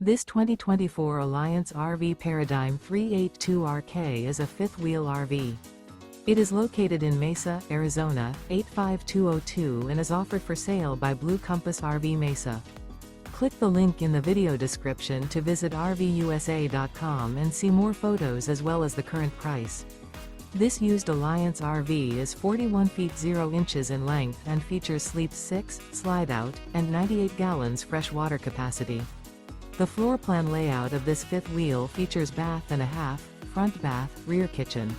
This 2024 Alliance RV Paradigm 382RK is a fifth-wheel RV. It is located in Mesa, Arizona, 85202 and is offered for sale by Blue Compass RV Mesa. Click the link in the video description to visit RVUSA.com and see more photos as well as the current price. This used Alliance RV is 41 feet 0 inches in length and features sleep 6, slide-out, and 98 gallons fresh water capacity. The floor plan layout of this fifth wheel features bath and a half, front bath, rear kitchen.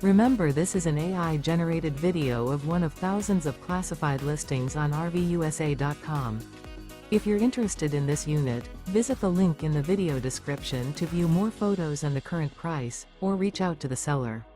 Remember, this is an AI-generated video of one of thousands of classified listings on RVUSA.com. If you're interested in this unit, visit the link in the video description to view more photos and the current price, or reach out to the seller.